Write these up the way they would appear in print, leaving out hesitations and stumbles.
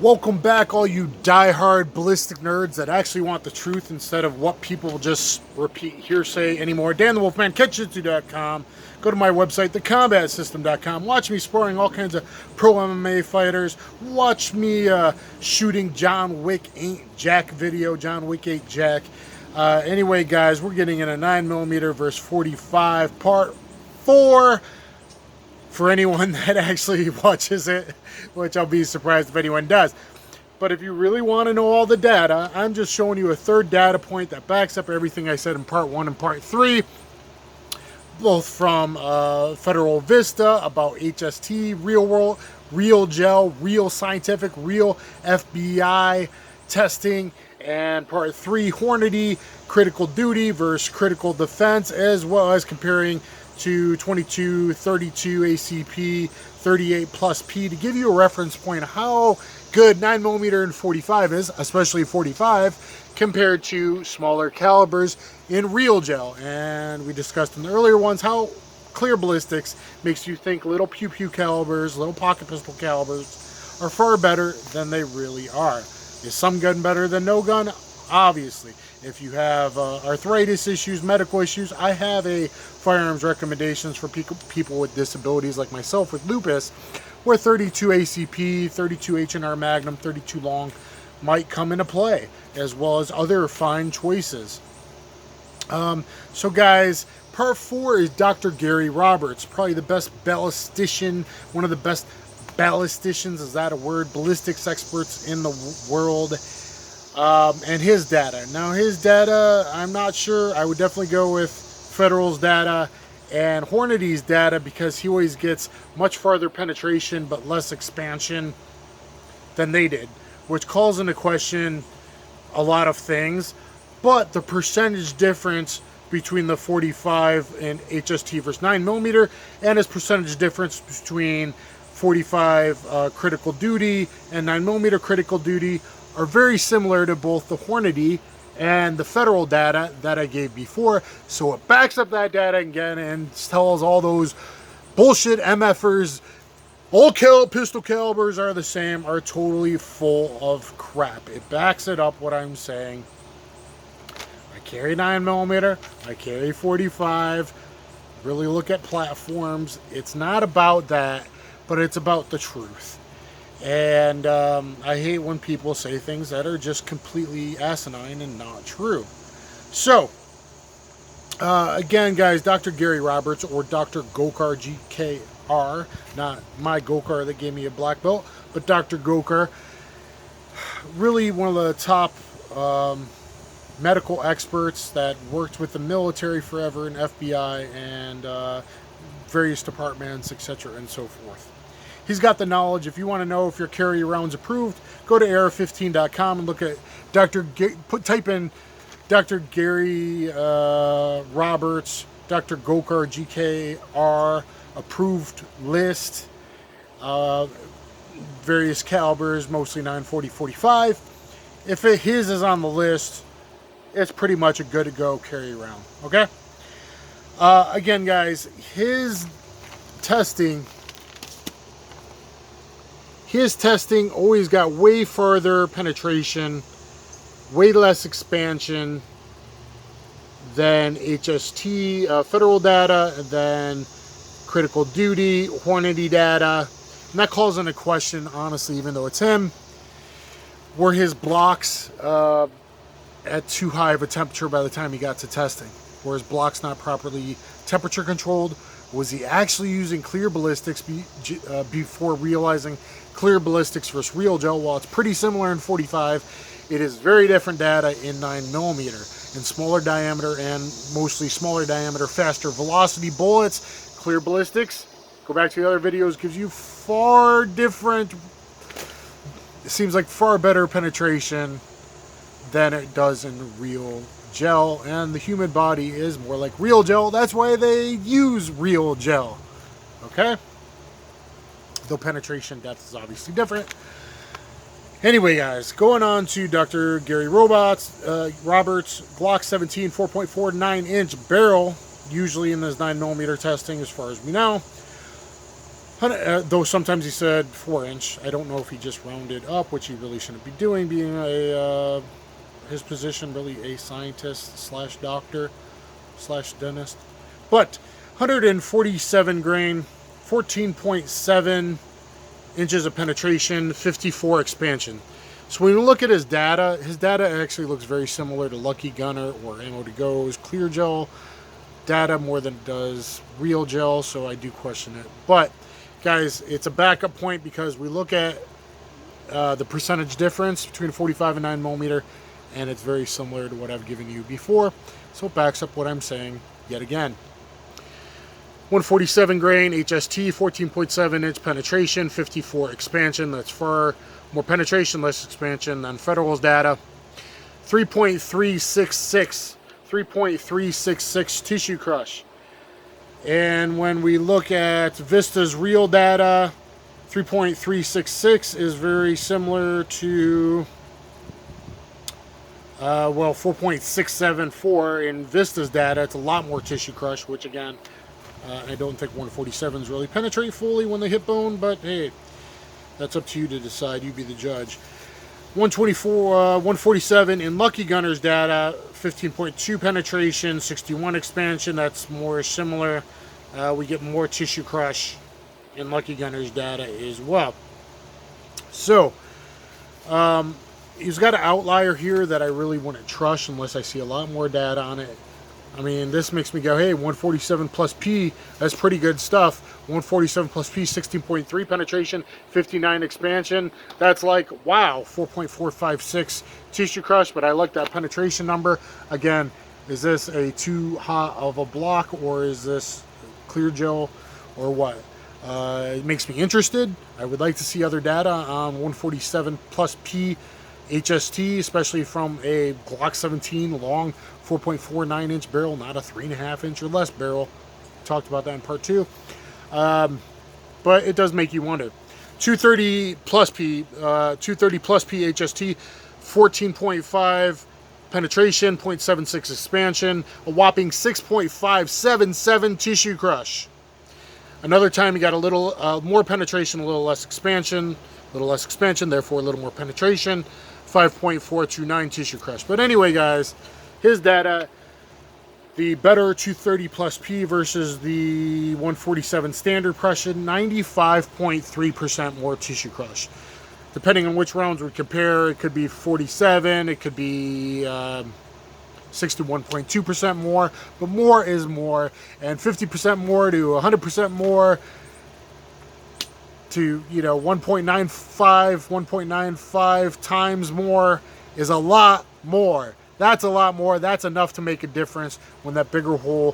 Welcome back, all you die-hard ballistic nerds that actually want the truth instead of what people just repeat hearsay anymore. Dan the Wolfman, catchjitsu.com. Go to my website, thecombatsystem.com. Watch me sparring all kinds of pro MMA fighters. Watch me shooting John Wick Ain't Jack video, John Wick Ain't Jack. Anyway, guys, we're getting in a 9mm versus 45 part 4. For anyone that actually watches it, which I'll be surprised if anyone does. But if you really want to know all the data, I'm just showing you a third data point that backs up everything I said in part 1 and part 3, both from Federal Vista about HST, real world, real gel, real scientific, real FBI testing, and part 3, Hornady, critical duty versus critical defense, as well as comparing to 22, 32 ACP, 38 plus P to give you a reference point of how good 9mm and 45 is, especially 45, compared to smaller calibers in real gel. And we discussed in the earlier ones how clear ballistics makes you think little pew-pew calibers, little pocket pistol calibers are far better than they really are. Is some gun better than no gun? Obviously. If you have arthritis issues, medical issues, I have a firearms recommendations for people with disabilities like myself with lupus, where 32 ACP, 32 H&R Magnum, 32 long might come into play, as well as other fine choices. So guys, part 4 is Dr. Garry Roberts, probably the best ballistician, one of the best ballisticians, is that a word? Ballistics experts in the world. And his data. Now his data, I'm not sure. I would definitely go with Federal's data and Hornady's data because he always gets much farther penetration but less expansion than they did, which calls into question a lot of things. But the percentage difference between the 45 and HST versus 9mm and his percentage difference between 45 critical duty and 9mm critical duty are very similar to both the Hornady and the Federal data that I gave before. So it backs up that data again and tells all those bullshit MFers, all pistol calibers are the same, are totally full of crap. It backs it up what I'm saying. I carry 9mm, I carry 45, really look at platforms. It's not about that, but it's about the truth. And I hate when people say things that are just completely asinine and not true. So, again, guys, Dr. Garry Roberts, or Dr. Gokar, GKR, not my Gokar that gave me a black belt, but Dr. Gokar, really one of the top medical experts that worked with the military forever and FBI and various departments, etc., and so forth. He's got the knowledge. If you want to know if your carry round's approved, go to AR15.com and look at type in Dr. Garry Roberts, Dr. Gokar GKR approved list, various calibers, mostly 940, 45. If his is on the list, it's pretty much a good to go carry round. Okay. Again, guys, his testing always got way further penetration, way less expansion than HST Federal data, than critical duty, Hornady data. And that calls into question, honestly, even though it's him, were his blocks at too high of a temperature by the time he got to testing? Were his blocks not properly temperature controlled? Was he actually using clear ballistics before realizing clear ballistics versus real gel? While it's pretty similar in 45, it is very different data in 9mm. In smaller diameter and mostly smaller diameter, faster velocity bullets, clear ballistics, go back to the other videos, gives you far different, it seems like far better penetration than it does in real gel, and the human body is more like real gel. That's why they use real gel. Okay? Though penetration depth is obviously different. Anyway, guys, going on to Dr. Garry Roberts, Glock 17 4.4 9-inch barrel, usually in this 9mm testing as far as we know. Though sometimes he said 4-inch. I don't know if he just rounded up, which he really shouldn't be doing, being his position really a scientist slash doctor slash dentist. But 147 grain, 14.7 inches of penetration, 54 expansion. So when you look at his data actually looks very similar to Lucky Gunner or Ammo to Go's clear gel data more than it does real gel, so I do question it. But guys, it's a backup point because we look at the percentage difference between 45 and 9 millimeter, and it's very similar to what I've given you before, so it backs up what I'm saying yet again. 147 grain HST, 14.7 inch penetration, 54 expansion. That's far more penetration, less expansion than Federal's data. 3.366 tissue crush. And when we look at Vista's real data, 3.366 is very similar to 4.674 in Vista's data. It's a lot more tissue crush, which again, I don't think 147s really penetrate fully when they hit bone, but hey, that's up to you to decide. You be the judge. 147 in Lucky Gunner's data, 15.2 penetration, 61 expansion. That's more similar. We get more tissue crush in Lucky Gunner's data as well. So, he's got an outlier here that I really wouldn't trust unless I see a lot more data on it. I mean, this makes me go, hey, 147 plus P, that's pretty good stuff. 147 plus P, 16.3 penetration, 59 expansion. That's like, wow, 4.456 tissue crush, but I like that penetration number. Again, is this a too hot of a block, or is this clear gel, or what? It makes me interested. I would like to see other data on 147 plus P HST, especially from a Glock 17 long 4.49 inch barrel, not a 3.5 inch or less barrel. Talked about that in part 2. But it does make you wonder. 230 plus P HST, 14.5 penetration, 0.76 expansion, a whopping 6.577 tissue crush. Another time you got a little more penetration, a little less expansion, therefore a little more penetration, 5.429 tissue crush. But anyway, guys, his data, the better 230 plus P versus the 147 standard Prussian, 95.3% more tissue crush. Depending on which rounds we compare, it could be 47, it could be 61.2% more, but more is more, and 50% more to 100% more to, 1.95 times more is a lot more. That's a lot more. That's enough to make a difference when that bigger hole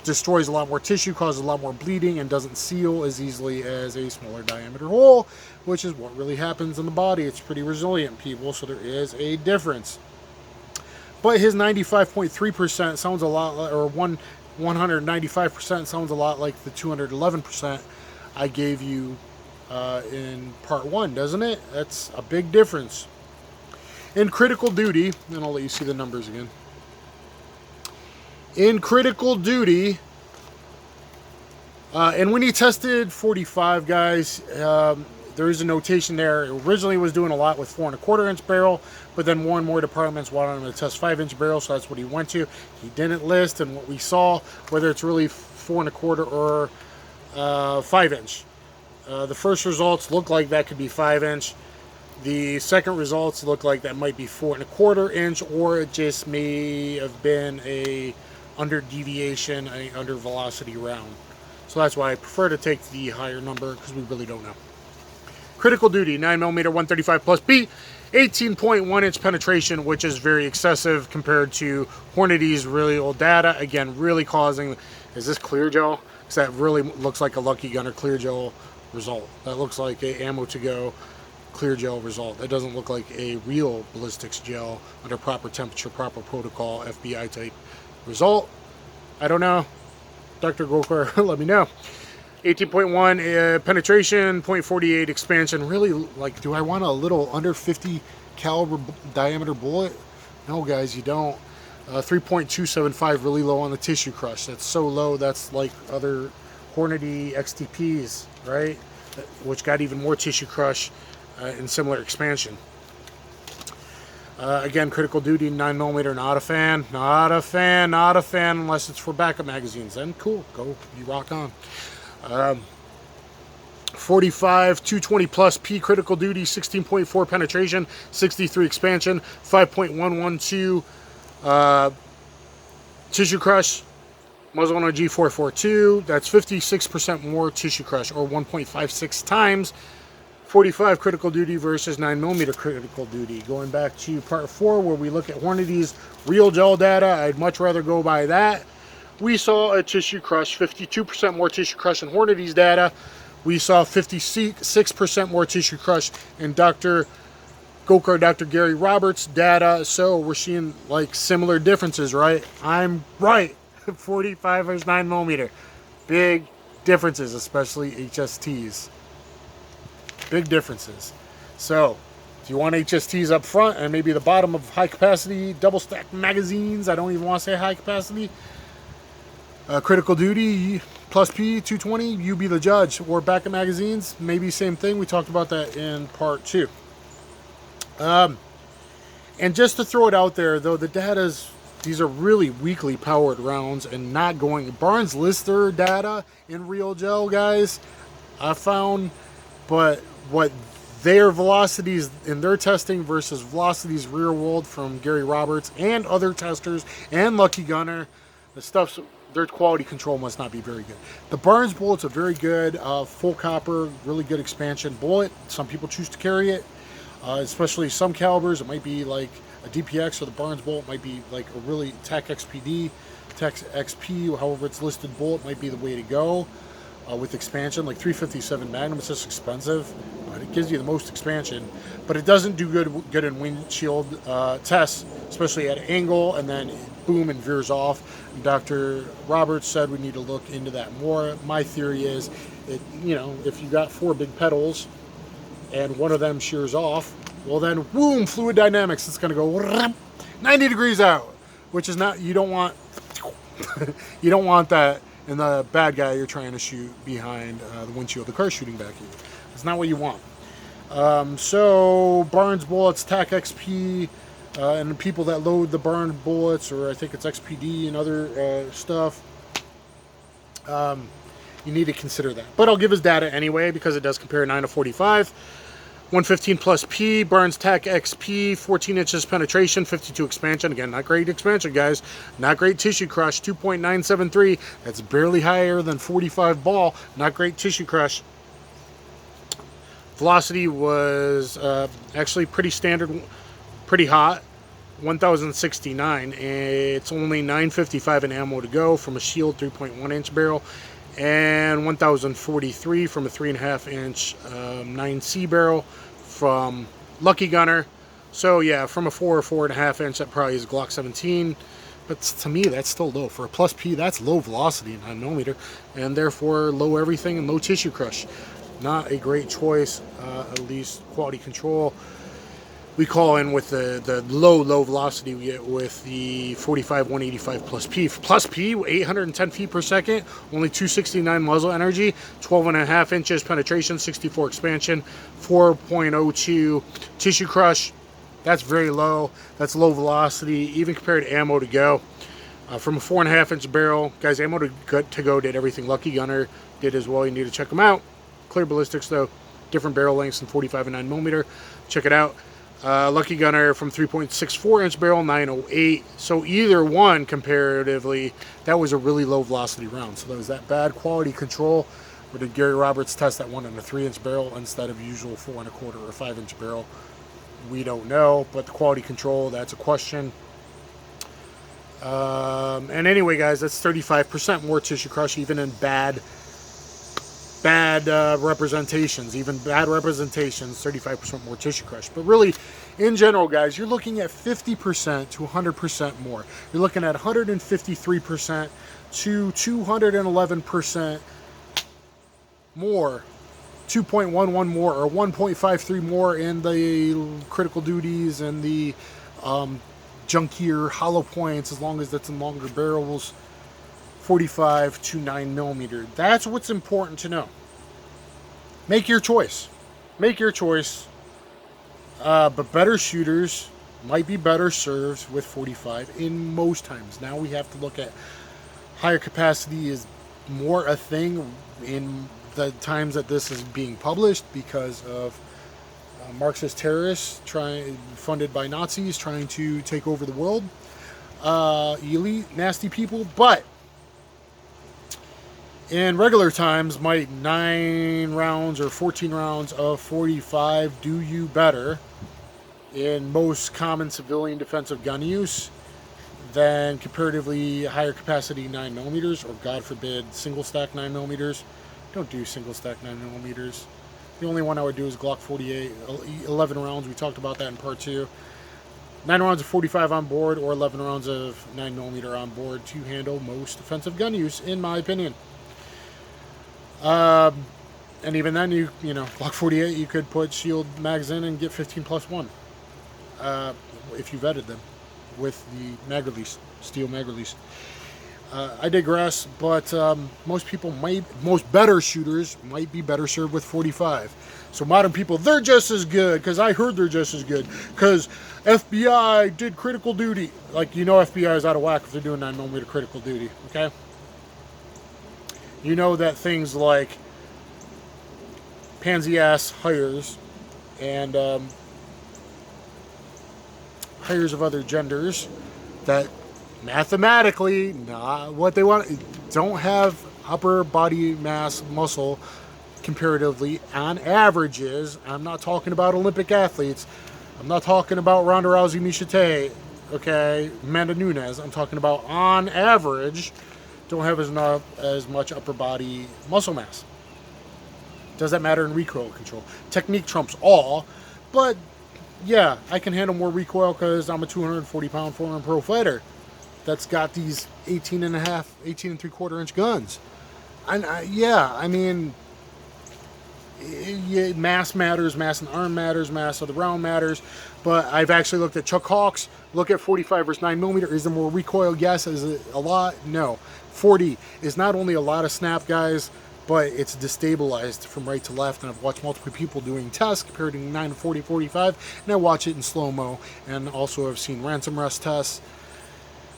destroys a lot more tissue, causes a lot more bleeding, and doesn't seal as easily as a smaller diameter hole, which is what really happens in the body. It's pretty resilient, people, so there is a difference. But his 95.3% sounds a lot, or 195% sounds a lot like the 211% I gave you in part 1, doesn't it? That's a big difference. In critical duty, and I'll let you see the numbers again. In critical duty, and when he tested 45, guys, there is a notation there. It originally was doing a lot with 4 1/4 inch barrel, but then more and more departments wanted him to test 5-inch barrel, so that's what he went to. He didn't list, and what we saw, whether it's really 4 1/4 or 5-inch. The first results look like that could be 5-inch. The second results look like that might be 4 1/4 inch, or it just may have been a under deviation, a under velocity round. So that's why I prefer to take the higher number, because we really don't know. Critical duty, 9mm 135 plus P, 18.1 inch penetration, which is very excessive compared to Hornady's really old data. Again, really causing, is this clear gel? Because that really looks like a Lucky Gunner clear gel result. That looks like a Ammo to Go clear gel result. That doesn't look like a real ballistics gel under proper temperature, proper protocol, FBI type result. I don't know. Dr. Gokar, let me know. 18.1 penetration, 0.48 expansion. Really, like, do I want a little under 50 caliber diameter bullet? No, guys, you don't. 3.275, really low on the tissue crush. That's so low, that's like other Hornady XTPs, right? Which got even more tissue crush and similar expansion. Again, critical duty 9mm, not a fan, not a fan, not a fan unless it's for backup magazines. Then cool, go, you rock on. 45 220 plus P critical duty, 16.4 penetration, 63 expansion, 5.112 tissue crush, muzzle on a G442. That's 56% more tissue crush, or 1.56 times 45 critical duty versus 9mm critical duty. Going back to part 4 where we look at Hornady's real gel data, I'd much rather go by that. We saw a tissue crush, 52% more tissue crush in Hornady's data. We saw 56% more tissue crush in Dr. Garry Roberts' data. So we're seeing like similar differences, right? I'm right. 45 versus 9mm. Big differences, especially HSTs. Big differences. So if you want HSTs up front and maybe the bottom of high capacity double stack magazines, I don't even want to say high capacity, critical duty plus P 220, you be the judge. Or backup magazines, maybe same thing. We talked about that in part 2. And just to throw it out there though, the data's, these are really weakly powered rounds and not going. Barnes lists their data in real gel, guys, I found, but what their velocities in their testing versus velocities real world from Garry Roberts and other testers and Lucky Gunner, the stuff's, their quality control must not be very good. The Barnes bullet's a very good full copper, really good expansion bullet. Some people choose to carry it, especially some calibers. It might be like a DPX, or the Barnes bullet might be like a really TAC XPD, TAC XP, however it's listed bullet might be the way to go. With expansion, like 357 Magnum, it's just expensive, but it gives you the most expansion. But it doesn't do good in windshield tests, especially at an angle, and then boom, and veers off. And Dr. Roberts said we need to look into that more. My theory is, you know, if you got 4 big pedals and one of them shears off, well then, boom, fluid dynamics, it's going to go 90 degrees out, which is not, you don't want, you don't want that. And the bad guy you're trying to shoot behind the windshield, the car shooting back at you. It's not what you want. So Barnes bullets, TAC XP, and people that load the Barnes bullets, or I think it's XPD and other stuff, you need to consider that. But I'll give his data anyway because it does compare 9 to 45. 115 plus P, Barnes TAC XP, 14 inches penetration, 52 expansion. Again, not great expansion, guys. Not great tissue crush, 2.973. That's barely higher than 45 ball. Not great tissue crush. Velocity was actually pretty standard, pretty hot, 1069. It's only 955 in ammo to go from a Shield 3.1 inch barrel, and 1043 from a 3.5 inch 9C barrel from Lucky Gunner. So yeah, from a 4 or 4.5 inch, that probably is Glock 17. But to me, that's still low. For a plus P, that's low velocity, 9mm, and therefore low everything and low tissue crush. Not a great choice, at least quality control. We call in with the low velocity we get with the 45 185 plus P. Plus P, 810 feet per second, only 269 muzzle energy, 12.5 inches penetration, 64 expansion, 4.02 tissue crush. That's very low. That's low velocity, even compared to ammo to go. From a 4.5 inch barrel, guys, ammo to go did everything Lucky Gunner did as well. You need to check them out. Clear Ballistics though, different barrel lengths than 45 and 9mm. Check it out. Lucky Gunner from 3.64 inch barrel, 908. So either one, comparatively, that was a really low velocity round. So that was that bad quality control. Or did Garry Roberts test that one in a 3 inch barrel instead of usual 4 1/4 or 5 inch barrel? We don't know, but the quality control, that's a question. And anyway, guys, that's 35% more tissue crush, even in bad representations. Even bad representations, 35% more tissue crush. But really, in general, guys, you're looking at 50% to 100% more. You're looking at 153% to 211% more, 2.11 more, or 1.53 more in the critical duties and the junkier hollow points, as long as that's in longer barrels. .45 to 9mm. That's what's important to know. Make your choice. Make your choice. But better shooters might be better served with 45 in most times. Now we have to look at higher capacity is more a thing in the times that this is being published because of Marxist terrorists funded by Nazis trying to take over the world. Elite, nasty people. But in regular times, might 9 rounds or 14 rounds of 45 do you better in most common civilian defensive gun use than comparatively higher capacity 9mm, or God forbid single stack 9mm. Don't do single stack 9mm. The only one I would do is Glock 48, 11 rounds. We talked about that in part 2. 9 rounds of 45 on board, or 11 rounds of 9mm on board to handle most defensive gun use, in my opinion. And even then, you know, Glock 48, you could put shield mags in and get 15+1 if you vetted them with the mag release, steel mag release. I digress, but most better shooters might be better served with 45. So modern people, they're just as good, because I heard they're just as good, because FBI did critical duty. Like, you know, FBI is out of whack if they're doing 9mm critical duty, okay? You know that things like pansy-ass hires and hires of other genders that mathematically, not what they want, don't have upper body mass muscle comparatively on averages. I'm not talking about Olympic athletes. I'm not talking about Ronda Rousey, Miesha Tate, okay, Amanda Nunes. I'm talking about on average don't have as much upper body muscle mass. Does that matter in recoil control? Technique trumps all, but yeah, I can handle more recoil because I'm a 240-pound foreign pro fighter that's got these 18 and 3/4 inch guns. And I mean, mass matters, mass in the arm matters, mass of the round matters, but I've actually looked at Chuck Hawks, look at 45 versus 9mm. Is there more recoil? Yes. Is it a lot? No. 40 is not only a lot of snap, guys, but it's destabilized from right to left, and I've watched multiple people doing tests comparing 9 to 40, 45, and I watch it in slow-mo, and also have seen ransom rest tests.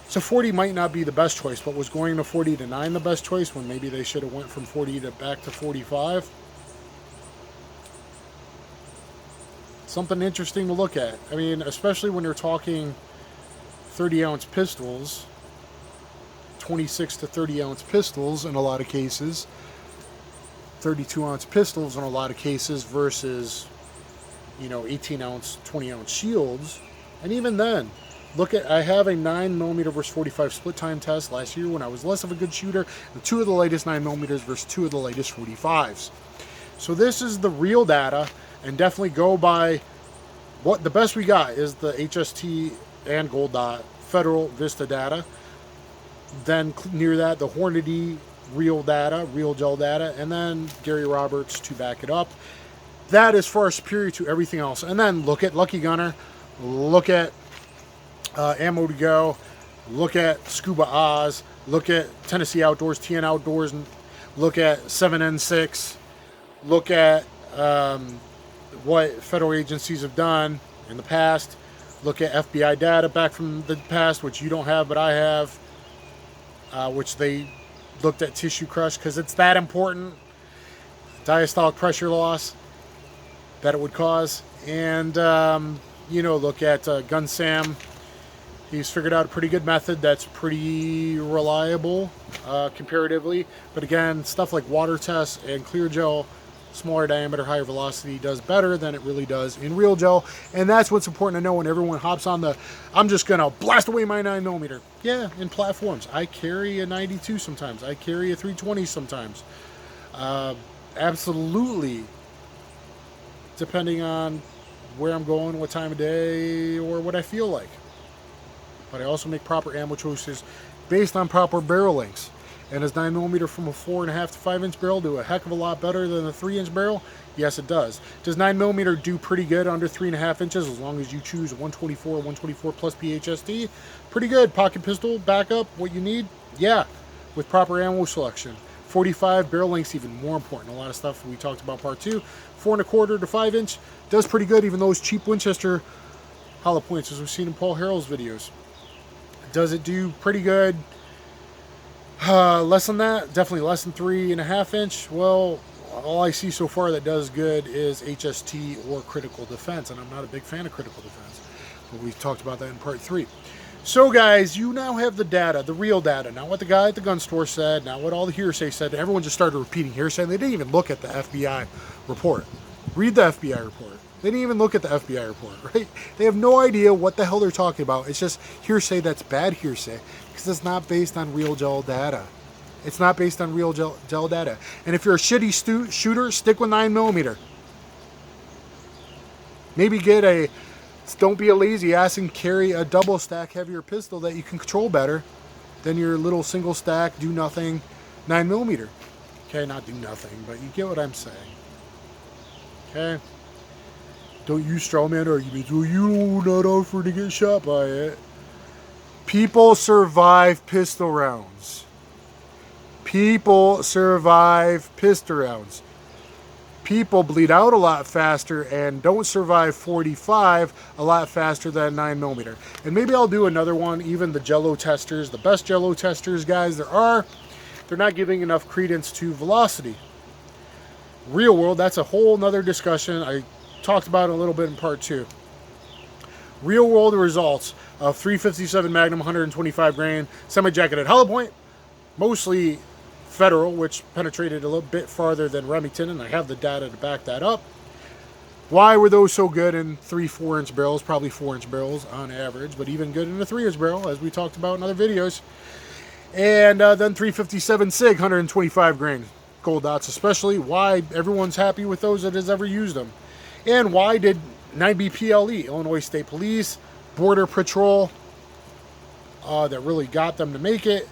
So 40 might not be the best choice, but was going to 40 to 9 the best choice when maybe they should have went from 40 to back to 45? Something interesting to look at. I mean, especially when you're talking 30-ounce pistols, 26 to 30-ounce pistols in a lot of cases, 32-ounce pistols in a lot of cases versus, you know, 18-ounce, 20-ounce shields. And even then, look at, I have a 9mm versus 45 split time test last year when I was less of a good shooter, and 2 of the latest 9mm versus 2 of the latest 45s. So this is the real data, and definitely go by what the best we got is the HST and Gold Dot Federal Vista data. Then near that, the Hornady real data, real gel data, and then Garry Roberts to back it up. That is far superior to everything else. And then look at Lucky Gunner, look at Ammo to Go, look at Scuba Oz, look at Tennessee Outdoors, TN Outdoors, and look at 7N6, look at what federal agencies have done in the past, look at FBI data back from the past, which you don't have, but I have, which they looked at tissue crush because it's that important, diastolic pressure loss that it would cause. And, you know, look at Gun Sam. He's figured out a pretty good method that's pretty reliable comparatively. But again, stuff like water tests and clear gel, smaller diameter, higher velocity, does better than it really does in real gel. And that's what's important to know when everyone hops on the, I'm just going to blast away my 9mm. Yeah, in platforms. I carry a 92 sometimes. I carry a 320 sometimes. Absolutely. Depending on where I'm going, what time of day, or what I feel like. But I also make proper ammo choices based on proper barrel lengths. And does 9mm from a 4.5 to 5 inch barrel do a heck of a lot better than a 3 inch barrel? Yes, it does. Does 9mm do pretty good under 3.5 inches as long as you choose 124 plus PHST? Pretty good. Pocket pistol, backup, what you need? Yeah. with proper ammo selection. 45 barrel length's even more important. A lot of stuff we talked about part 2. 4 1/4 to 5 inch does pretty good, even those cheap Winchester hollow points, as we've seen in Paul Harrell's videos. Does it do pretty good? Less than that, definitely less than 3 1/2 inch. Well, all I see so far that does good is HST or critical defense, and I'm not a big fan of critical defense. But we talked about that in part 3. So guys, you now have the data, the real data, not what the guy at the gun store said, not what all the hearsay said. Everyone just started repeating hearsay, and they didn't even look at the FBI report. Read the FBI report. They didn't even look at the FBI report, right? They have no idea what the hell they're talking about. It's just hearsay that's bad hearsay, because it's not based on real gel data. It's not based on real gel data. And if you're a shitty shooter, stick with 9mm. Maybe get a... Don't be a lazy ass and carry a double stack heavier pistol that you can control better than your little single stack, do nothing 9mm. Okay, not do nothing, but you get what I'm saying. Okay? Don't use strawman arguments. Well, you not offer to get shot by it. People survive pistol rounds. People survive pistol rounds. People bleed out a lot faster and don't survive 45 a lot faster than 9mm. And maybe I'll do another one, even the Jello testers, the best Jello testers, guys, there are. They're not giving enough credence to velocity. Real world, that's a whole nother discussion. I talked about it a little bit in part 2. Real world results of 357 Magnum, 125 grain, semi-jacketed hollow point, mostly Federal, which penetrated a little bit farther than Remington, and I have the data to back that up. Why were those so good in 3-4 inch barrels? Probably 4 inch barrels on average, but even good in a 3 inch barrel, as we talked about in other videos. And then 357 SIG, 125 grain gold dots, especially. Why everyone's happy with those that has ever used them. And why did 9BPLE, Illinois State Police, Border Patrol, that really got them to make it.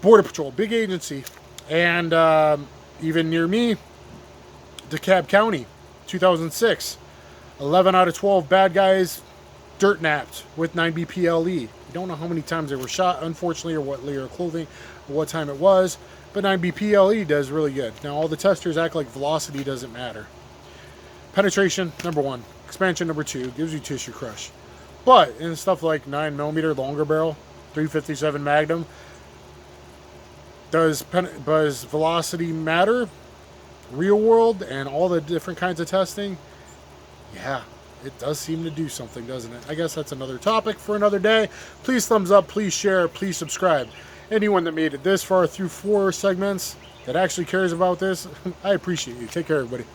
Border Patrol, big agency. And even near me, DeKalb County, 2006. 11 out of 12 bad guys dirt napped with 9BPLE. You don't know how many times they were shot, unfortunately, or what layer of clothing, or what time it was. But 9BPLE does really good. Now, all the testers act like velocity doesn't matter. Penetration, number 1. Expansion, number 2. Gives you tissue crush. But in stuff like 9mm longer barrel, 357 Magnum, does velocity matter? Real world and all the different kinds of testing? Yeah, it does seem to do something, doesn't it? I guess that's another topic for another day. Please thumbs up, please share, please subscribe. Anyone that made it this far through 4 segments that actually cares about this, I appreciate you. Take care, everybody.